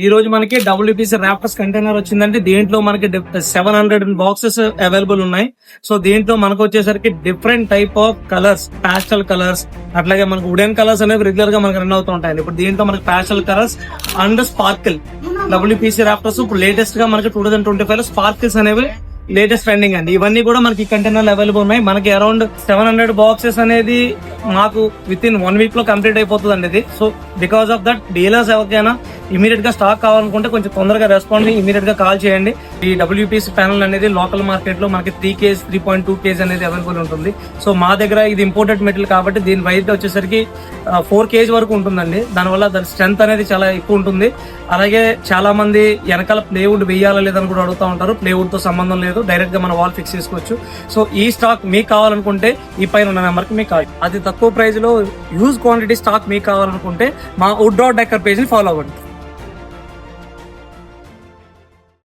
ఈ రోజు మనకి డబ్ల్యూపీసీ ర్యాప్టర్స్ కంటైనర్ వచ్చిందంటే దీంట్లో మనకి 700 బాక్సెస్ అవైలబుల్ ఉన్నాయి. సో దీంట్లో మనకు వచ్చేసరికి different type of colours, pastel colours, అట్లాగే మనకు వుడెన్ కలర్స్ అనేవి రెగ్యులర్ గా మనకు రన్ అవుతూ ఉంటాయి. ఇప్పుడు దీంట్లో మనకి pastel colours and sprinkle WPC Raptors ఇప్పుడు లేటెస్ట్ గా మనకి 2025 లో స్పార్కిల్స్ అనేవి లేటెస్ట్ ట్రెండింగ్ అండి. ఇవన్నీ కూడా మనకి కంటైనర్ అవైలబుల్ ఉన్నాయి. మనకి అరౌండ్ 700 బాక్సెస్ అనేది మాకు విత్ ఇన్ 1 వీక్ లో కంప్లీట్ అయిపోతుంది అండి ఇది. So because of that dealers ఎవరికైనా ఇమీడియట్ గా స్టాక్ కావాలనుకుంటే కొంచెం తొందరగా రెస్పాండ్ ఇమీడియట్ గా కాల్ చేయండి. ఈ డబ్ల్యూపీసీ ప్యానల్ అనేది లోకల్ మార్కెట్ లో మనకి 3 kg 3.2 kg అనేది అవైలబుల్ ఉంటుంది. సో మా దగ్గర ఇది ఇంపోర్టెడ్ మెటీరియల్ కాబట్టి దీని వెయిట్ వచ్చేసరికి 4 kg వరకు ఉంటుందండి. దానివల్ల దాని స్ట్రెంత్ అనేది చాలా ఎక్కువ ఉంటుంది. అలాగే చాలా మంది వెనకాల ప్లేవుడ్ వేయాలా లేదని కూడా అడుగుతూ ఉంటారు. ప్లేవుడ్ తో సంబంధం లేదు, డైరెక్ట్ గా మన వాల్ ఫిక్స్ చేసుకోవచ్చు. సో ఈ స్టాక్ మీకు కావాలనుకుంటే ఈ పైన ఉన్న నెంబర్ కి మీకు కావాలి. అతి తక్కువ ప్రైస్ లో హ్యూజ్ క్వాంటిటీ స్టాక్ మీకు కావాలనుకుంటే మా వుడ్ డాట్ డెక్కర్ పేజ్ ని ఫాలో అవ్వండి.